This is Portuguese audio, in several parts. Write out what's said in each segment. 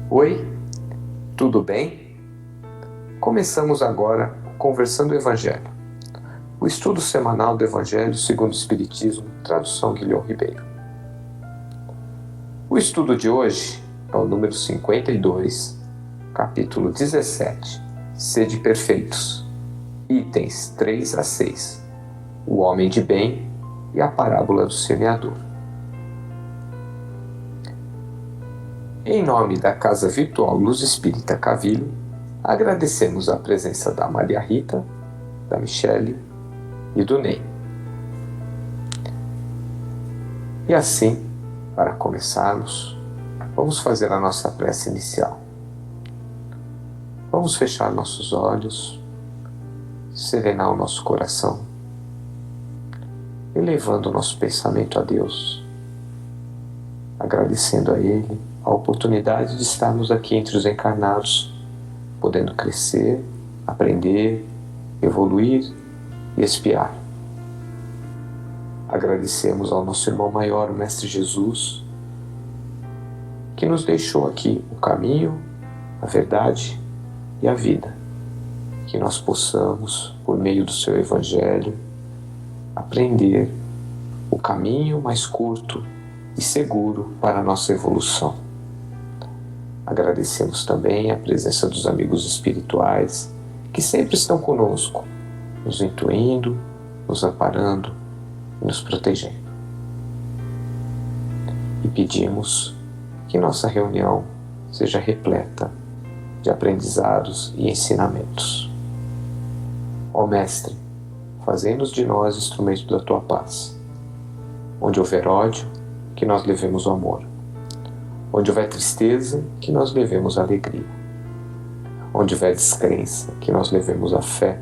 Oi, tudo bem? Começamos agora Conversando o Evangelho, o estudo semanal do Evangelho segundo o Espiritismo, tradução Guilherme Ribeiro. O estudo de hoje é o número 52, capítulo 17, Sede Perfeitos, itens 3 a 6, o homem de bem e a parábola do semeador. Em nome da Casa Virtual Luz Espírita Cavilho, agradecemos a presença da Maria Rita, da Michele e do Ney. E assim, para começarmos, vamos fazer a nossa prece inicial. Vamos fechar nossos olhos, serenar o nosso coração, elevando o nosso pensamento a Deus, agradecendo a Ele a oportunidade de estarmos aqui entre os encarnados, podendo crescer, aprender, evoluir e expiar. Agradecemos ao nosso irmão maior, o Mestre Jesus, que nos deixou aqui o caminho, a verdade e a vida. Que nós possamos, por meio do seu Evangelho, aprender o caminho mais curto e seguro para a nossa evolução. Agradecemos também a presença dos amigos espirituais que sempre estão conosco, nos intuindo, nos amparando e nos protegendo. E pedimos que nossa reunião seja repleta de aprendizados e ensinamentos. Ó Mestre, fazei-nos de nós instrumentos da Tua paz. Onde houver ódio, que nós levemos o amor. Onde houver tristeza, que nós levemos a alegria. Onde houver descrença, que nós levemos a fé.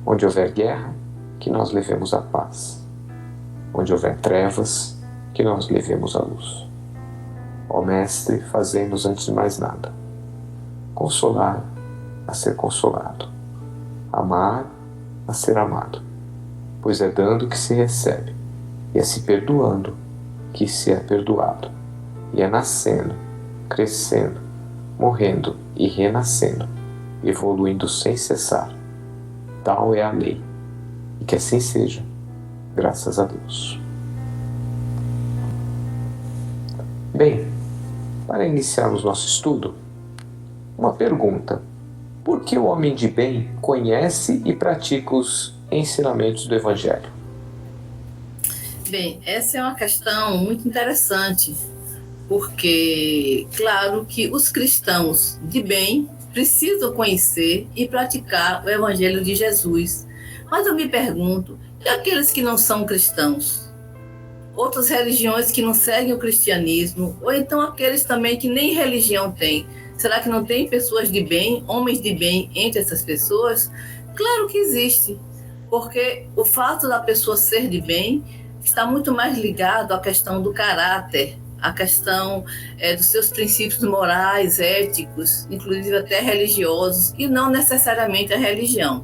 Onde houver guerra, que nós levemos a paz. Onde houver trevas, que nós levemos a luz. Ó Mestre, fazei-nos antes de mais nada consolar a ser consolado, amar a ser amado, pois é dando que se recebe, e é se perdoando que se é perdoado, e é nascendo, crescendo, morrendo e renascendo, evoluindo sem cessar. Tal é a lei, e que assim seja, graças a Deus. Bem, para iniciarmos nosso estudo, uma pergunta: por que o homem de bem conhece e pratica os ensinamentos do Evangelho? Bem, essa é uma questão muito interessante, porque, claro que os cristãos de bem precisam conhecer e praticar o Evangelho de Jesus. Mas eu me pergunto, e aqueles que não são cristãos? Outras religiões que não seguem o cristianismo, ou então aqueles também que nem religião têm. Será que não tem pessoas de bem, homens de bem entre essas pessoas? Claro que existe, porque o fato da pessoa ser de bem está muito mais ligado à questão do caráter, à questão dos seus princípios morais, éticos, inclusive até religiosos, e não necessariamente a religião.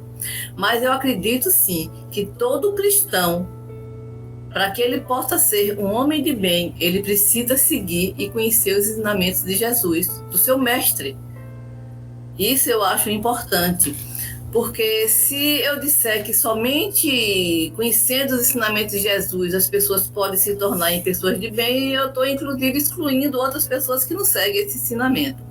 Mas eu acredito sim que todo cristão, para que ele possa ser um homem de bem, ele precisa seguir e conhecer os ensinamentos de Jesus, do seu mestre. Isso eu acho importante, porque se eu disser que somente conhecendo os ensinamentos de Jesus as pessoas podem se tornar em pessoas de bem, eu estou inclusive excluindo outras pessoas que não seguem esse ensinamento.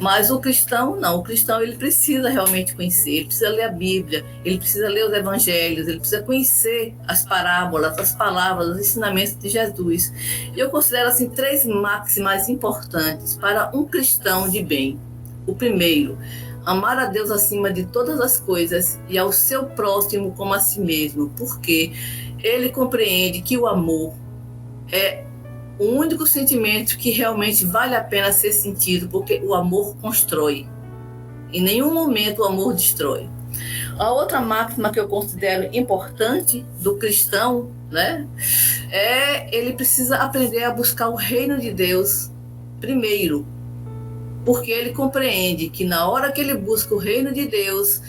Mas o cristão não, o cristão ele precisa realmente conhecer, ele precisa ler a Bíblia, ele precisa ler os evangelhos, ele precisa conhecer as parábolas, as palavras, os ensinamentos de Jesus. E eu considero assim 3 máximas importantes para um cristão de bem. O primeiro, amar a Deus acima de todas as coisas e ao seu próximo como a si mesmo, porque ele compreende que o amor é o único sentimento que realmente vale a pena ser sentido, porque o amor constrói. Em nenhum momento o amor destrói. A outra máxima que eu considero importante do cristão, né, ele precisa aprender a buscar o reino de Deus primeiro, porque ele compreende que na hora que ele busca o reino de Deus,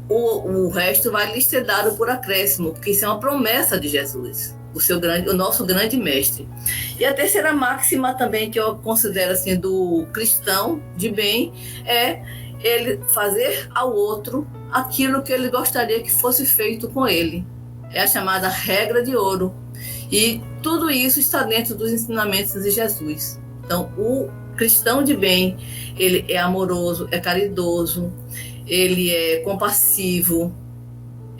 o resto vai lhe ser dado por acréscimo, porque isso é uma promessa de Jesus, o nosso grande mestre. E a terceira máxima também que eu considero assim do cristão de bem é ele fazer ao outro aquilo que ele gostaria que fosse feito com ele. É a chamada regra de ouro. E tudo isso está dentro dos ensinamentos de Jesus. Então, o cristão de bem, ele é amoroso, é caridoso, ele é compassivo,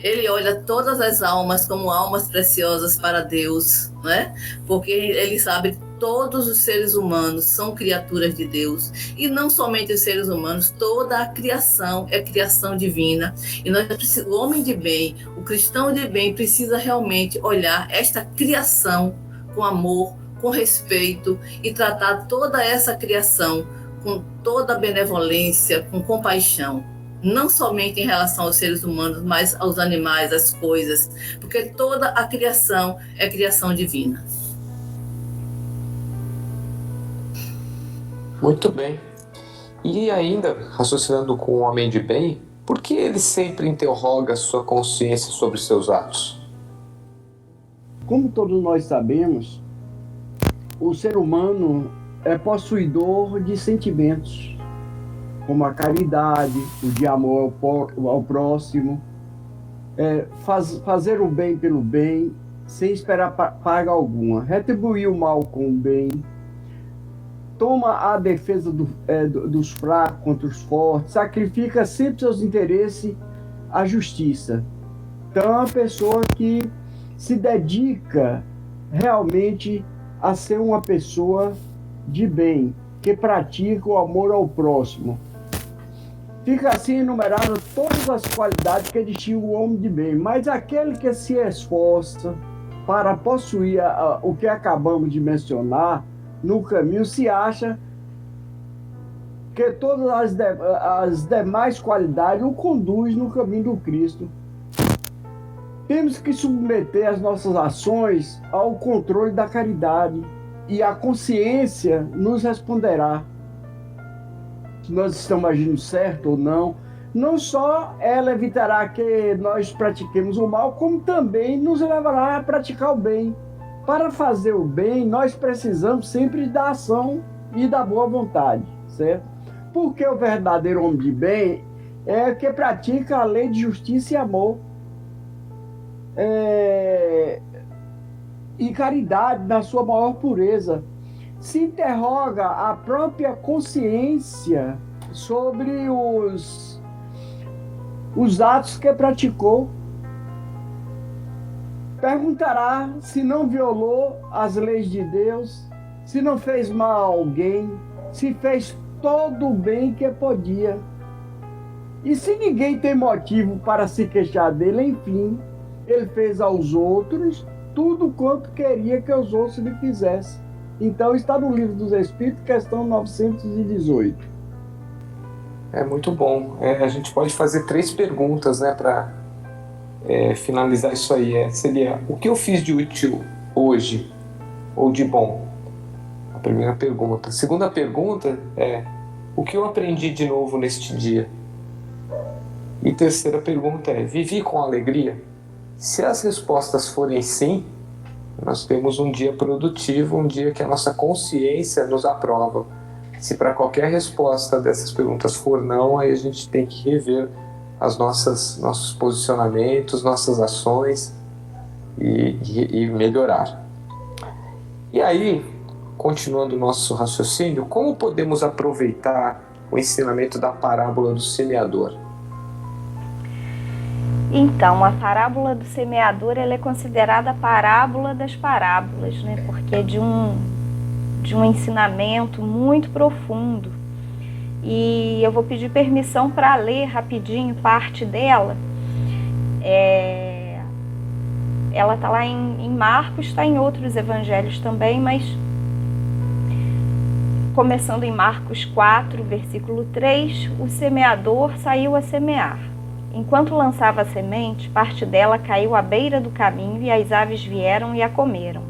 ele olha todas as almas como almas preciosas para Deus, né? Porque ele sabe que todos os seres humanos são criaturas de Deus. E não somente os seres humanos, toda a criação é criação divina. E o homem de bem, o cristão de bem, precisa realmente olhar esta criação com amor, com respeito e tratar toda essa criação com toda a benevolência, com compaixão. Não somente em relação aos seres humanos, mas aos animais, às coisas, porque toda a criação é criação divina. Muito bem. E ainda, raciocinando com o homem de bem, por que ele sempre interroga sua consciência sobre seus atos? Como todos nós sabemos, o ser humano é possuidor de sentimentos, como a caridade, o de amor ao próximo, fazer o bem pelo bem, sem esperar paga alguma, retribuir o mal com o bem, toma a defesa dos fracos contra os fortes, sacrifica sempre seus interesses à justiça. Então é uma pessoa que se dedica realmente a ser uma pessoa de bem, que pratica o amor ao próximo. Fica assim enumerado todas as qualidades que distinguem o homem de bem, mas aquele que se esforça para possuir o que acabamos de mencionar no caminho, se acha que todas as demais qualidades o conduz no caminho do Cristo. Temos que submeter as nossas ações ao controle da caridade, e a consciência nos responderá se nós estamos agindo certo ou não. Não só ela evitará que nós pratiquemos o mal, como também nos levará a praticar o bem. Para fazer o bem, nós precisamos sempre da ação e da boa vontade, certo? Porque o verdadeiro homem de bem é o que pratica a lei de justiça e amor. E caridade na sua maior pureza. Se interroga a própria consciência sobre os atos que praticou. Perguntará se não violou as leis de Deus, se não fez mal a alguém, se fez todo o bem que podia. E se ninguém tem motivo para se queixar dele, enfim, ele fez aos outros tudo quanto queria que os outros lhe fizessem. Então está no Livro dos Espíritos, questão 918. É muito bom. A gente pode fazer 3 perguntas, né, para finalizar isso aí. Seria: o que eu fiz de útil hoje ou de bom? A primeira pergunta. A segunda pergunta é: o que eu aprendi de novo neste dia? E terceira pergunta é: vivi com alegria? Se as respostas forem sim, nós temos um dia produtivo, um dia que a nossa consciência nos aprova. Se para qualquer resposta dessas perguntas for não, aí a gente tem que rever nossos posicionamentos, nossas ações e melhorar. E aí, continuando o nosso raciocínio, como podemos aproveitar o ensinamento da parábola do semeador? Então, a parábola do semeador, ela é considerada a parábola das parábolas, né? Porque é de um ensinamento muito profundo. E eu vou pedir permissão para ler rapidinho parte dela. Ela está lá em Marcos, está em outros evangelhos também, mas começando em Marcos 4, versículo 3, o semeador saiu a semear. enquanto lançava a semente, parte dela caiu à beira do caminho e as aves vieram e a comeram.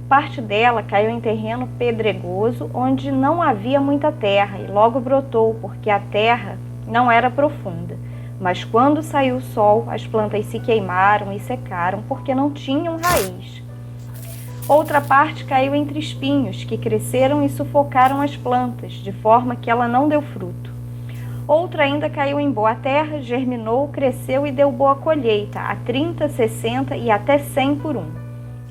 Parte dela caiu em terreno pedregoso, onde não havia muita terra, e logo brotou, porque a terra não era profunda. Mas quando saiu o sol, as plantas se queimaram e secaram, porque não tinham raiz. Outra parte caiu entre espinhos, que cresceram e sufocaram as plantas, de forma que ela não deu fruto. Outra ainda caiu em boa terra, germinou, cresceu e deu boa colheita, a 30, 60 e até 100 por um.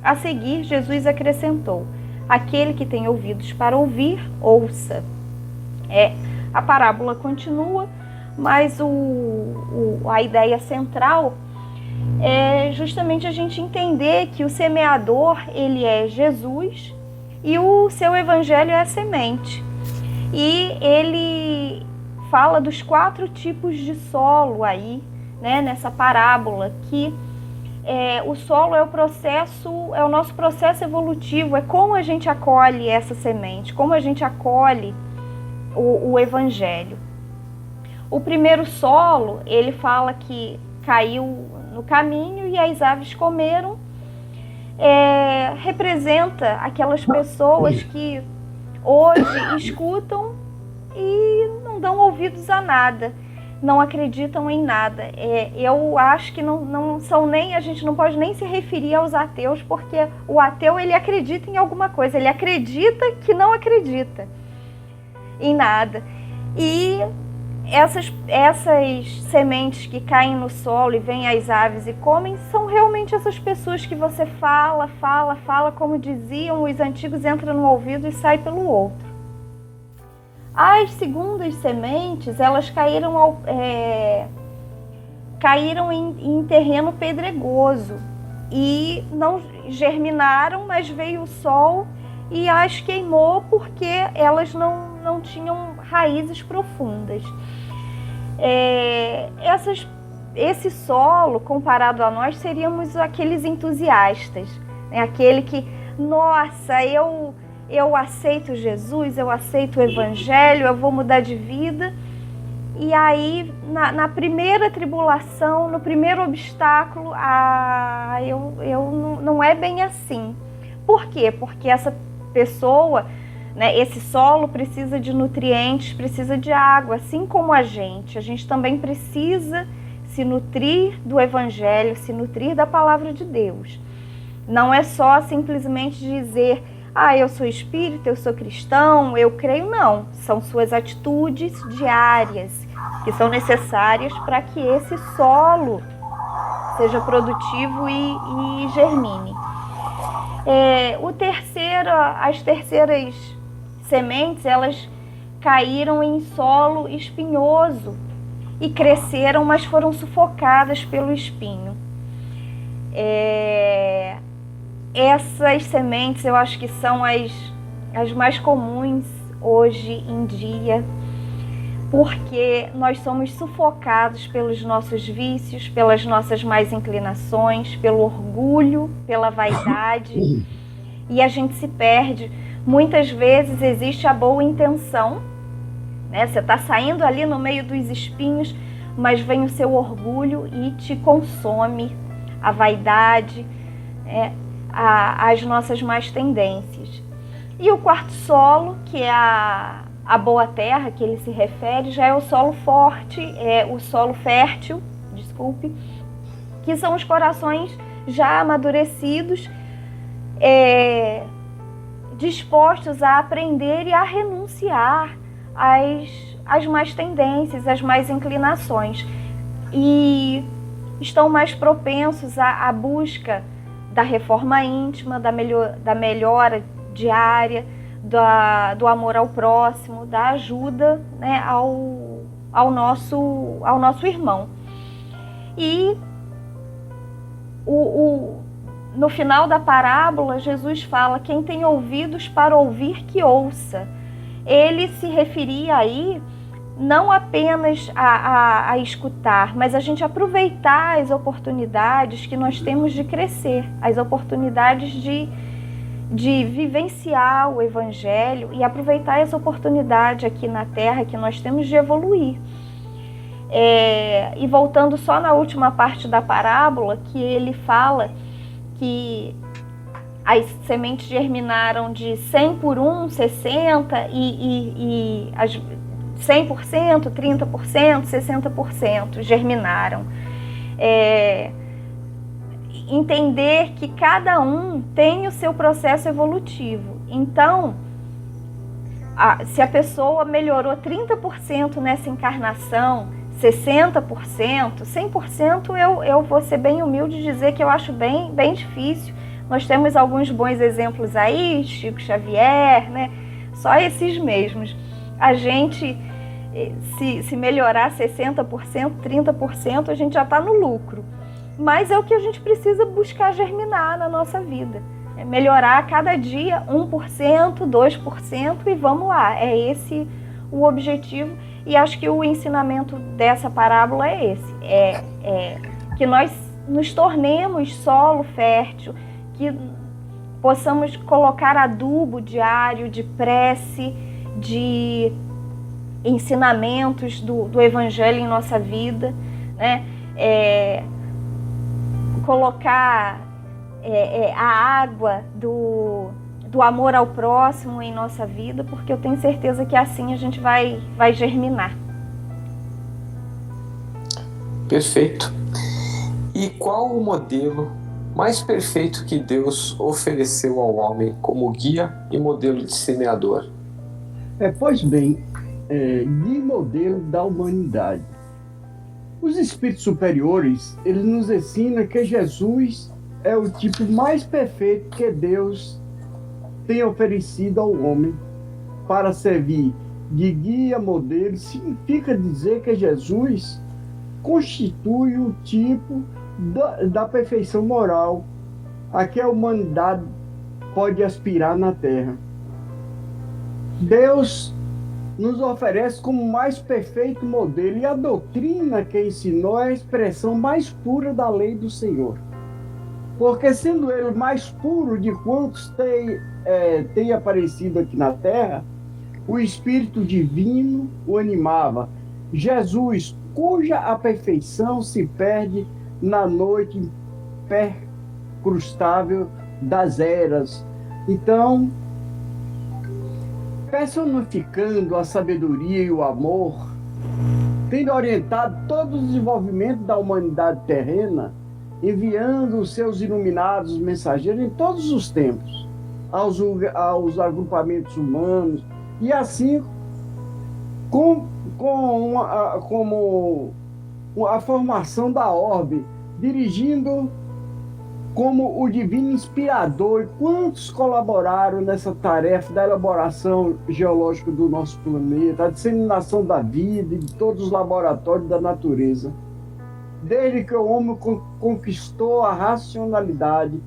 A seguir, Jesus acrescentou: aquele que tem ouvidos para ouvir, ouça. A parábola continua, mas a ideia central é justamente a gente entender que o semeador, ele é Jesus e o seu evangelho é a semente. E ele fala dos 4 tipos de solo aí, né, nessa parábola, que o solo é o nosso processo evolutivo, é como a gente acolhe essa semente, como a gente acolhe o evangelho. O primeiro solo, ele fala que caiu no caminho e as aves comeram, representa aquelas pessoas que hoje escutam e não dão ouvidos a nada, não acreditam em nada. Eu acho que não são nem, a gente não pode nem se referir aos ateus, porque o ateu, ele acredita em alguma coisa, ele acredita que não acredita em nada. E essas sementes que caem no solo e vêm as aves e comem, são realmente essas pessoas que você fala, como diziam os antigos, entra no ouvido e sai pelo outro. As segundas sementes, elas caíram em terreno pedregoso e não germinaram, mas veio o sol e as queimou porque elas não tinham raízes profundas. Esse solo, comparado a nós, seríamos aqueles entusiastas, né? Aquele que, nossa, eu aceito Jesus, eu aceito o evangelho, eu vou mudar de vida. E aí, na primeira tribulação, no primeiro obstáculo, não é bem assim. Por quê? Porque essa pessoa, né, esse solo precisa de nutrientes, precisa de água, assim como a gente também precisa se nutrir do evangelho, se nutrir da palavra de Deus. Não é só simplesmente dizer: eu sou espírita, eu sou cristão, eu creio. Não, são suas atitudes diárias que são necessárias para que esse solo seja produtivo e germine. As terceiras sementes, elas caíram em solo espinhoso e cresceram, mas foram sufocadas pelo espinho. Essas sementes eu acho que são as mais comuns hoje em dia, porque nós somos sufocados pelos nossos vícios, pelas nossas más inclinações, pelo orgulho, pela vaidade, e a gente se perde. Muitas vezes existe a boa intenção, né? Você está saindo ali no meio dos espinhos, mas vem o seu orgulho e te consome, a vaidade, as nossas más tendências. E o quarto solo, que é a boa terra, que ele se refere, já é o solo forte, o solo fértil, que são os corações já amadurecidos, dispostos a aprender e a renunciar às más tendências, às más inclinações, e estão mais propensos à busca da reforma íntima, da melhora diária, do amor ao próximo, da ajuda, né, ao nosso irmão. E no final da parábola, Jesus fala: quem tem ouvidos para ouvir, que ouça. Ele se referia aí não apenas a escutar, mas a gente aproveitar as oportunidades que nós temos de crescer, as oportunidades de vivenciar o evangelho e aproveitar essa oportunidade aqui na terra que nós temos de evoluir. E voltando só na última parte da parábola, que ele fala que as sementes germinaram de 100 por 1, 60 e as 100%, 30%, 60% germinaram. Entender que cada um tem o seu processo evolutivo. Então, se a pessoa melhorou 30% nessa encarnação, 60%, 100%, eu vou ser bem humilde e dizer que eu acho bem difícil. Nós temos alguns bons exemplos aí, Chico Xavier, né? Só esses mesmos. A gente, se melhorar 60%, 30%, a gente já está no lucro. Mas é o que a gente precisa buscar germinar na nossa vida. É melhorar a cada dia 1%, 2% e vamos lá. É esse o objetivo. E acho que o ensinamento dessa parábola é esse. Que nós nos tornemos solo fértil, que possamos colocar adubo diário de prece, de ensinamentos do Evangelho em nossa vida, né? Colocar a água do amor ao próximo em nossa vida, porque eu tenho certeza que assim a gente vai germinar. Perfeito. E qual o modelo mais perfeito que Deus ofereceu ao homem como guia e modelo de semeador? Pois bem, de modelo da humanidade. Os espíritos superiores, eles nos ensinam que Jesus é o tipo mais perfeito que Deus tem oferecido ao homem para servir de guia, modelo. Significa dizer que Jesus constitui o tipo da perfeição moral a que a humanidade pode aspirar na Terra. Deus nos oferece como o mais perfeito modelo, e a doutrina que ensinou é a expressão mais pura da lei do Senhor. Porque sendo ele mais puro de quantos tem aparecido aqui na Terra, o Espírito Divino o animava. Jesus, cuja a perfeição se perde na noite impercrustável das eras. Então, personificando a sabedoria e o amor, tendo orientado todo o desenvolvimento da humanidade terrena, enviando os seus iluminados mensageiros em todos os tempos, aos agrupamentos humanos, e assim como a formação da orbe, dirigindo como o divino inspirador. E quantos colaboraram nessa tarefa da elaboração geológica do nosso planeta, a disseminação da vida e de todos os laboratórios da natureza. Desde que o homem conquistou a racionalidade,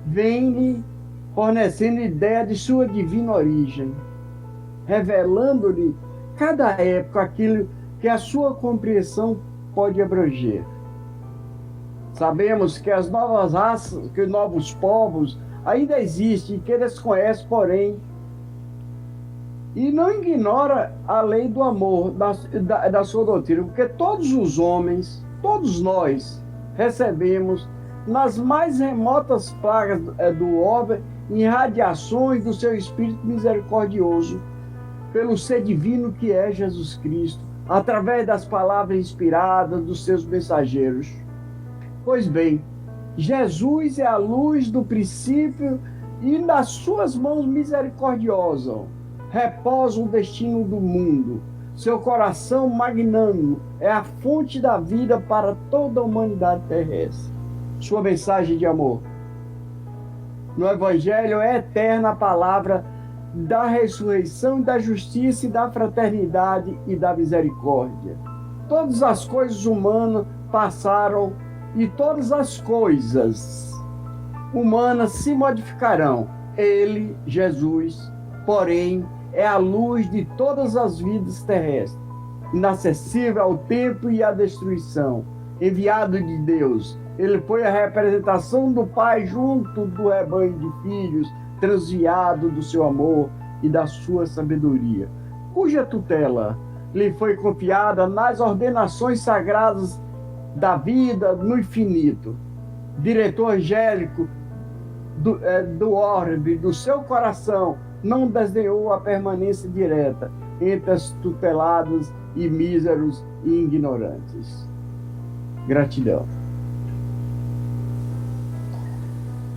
vem-lhe fornecendo ideia de sua divina origem, revelando-lhe cada época aquilo que a sua compreensão pode abranger. Sabemos que as novas raças, que novos povos ainda existem, que eles conhecem, porém, e não ignora a lei do amor da sua doutrina, porque todos os homens, todos nós, recebemos nas mais remotas pragas do orbe irradiações do seu Espírito misericordioso, pelo ser divino que é Jesus Cristo, através das palavras inspiradas dos seus mensageiros. Pois bem, Jesus é a luz do princípio, e nas suas mãos misericordiosas repousa o destino do mundo. Seu coração magnânimo é a fonte da vida para toda a humanidade terrestre. Sua mensagem de amor no Evangelho é eterna a palavra da ressurreição, da justiça e da fraternidade e da misericórdia. Todas as coisas humanas passaram e todas as coisas humanas se modificarão. Ele, Jesus, porém, é a luz de todas as vidas terrestres, inacessível ao tempo e à destruição, enviado de Deus. Ele foi a representação do Pai junto do rebanho de filhos, transviado do seu amor e da sua sabedoria, cuja tutela lhe foi confiada nas ordenações sagradas da vida no infinito. Diretor angélico do orbe, do seu coração, não desdenhou a permanência direta entre as tuteladas e míseros e ignorantes. Gratidão.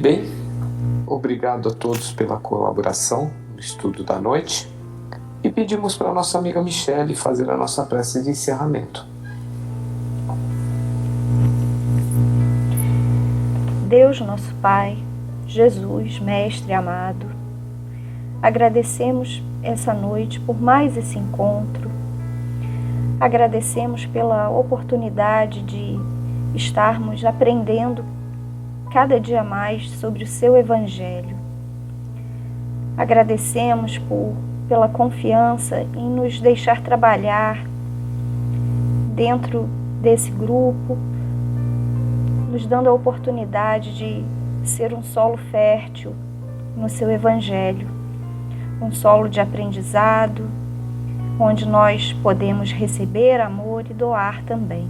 Bem, obrigado a todos pela colaboração no estudo da noite e pedimos para a nossa amiga Michele fazer a nossa prece de encerramento. Deus, nosso Pai, Jesus, Mestre amado, agradecemos essa noite por mais esse encontro, agradecemos pela oportunidade de estarmos aprendendo cada dia mais sobre o seu Evangelho. Agradecemos pela confiança em nos deixar trabalhar dentro desse grupo, nos dando a oportunidade de ser um solo fértil no seu Evangelho, um solo de aprendizado, onde nós podemos receber amor e doar também.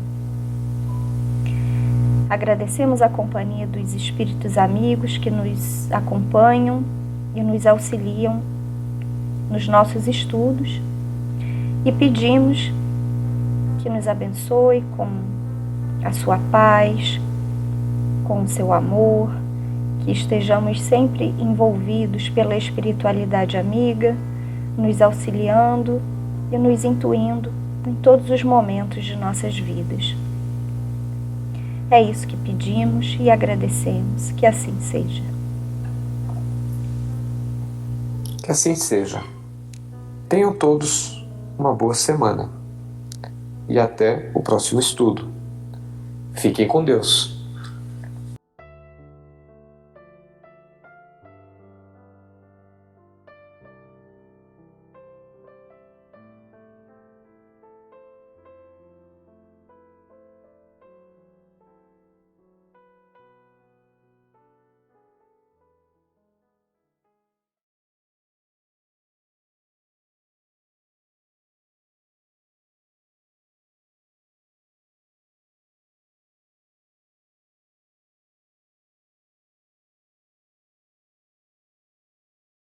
Agradecemos a companhia dos espíritos amigos que nos acompanham e nos auxiliam nos nossos estudos e pedimos que nos abençoe com a sua paz, com o seu amor, que estejamos sempre envolvidos pela espiritualidade amiga, nos auxiliando e nos intuindo em todos os momentos de nossas vidas. É isso que pedimos e agradecemos. Que assim seja. Que assim seja. Tenham todos uma boa semana e até o próximo estudo. Fiquem com Deus.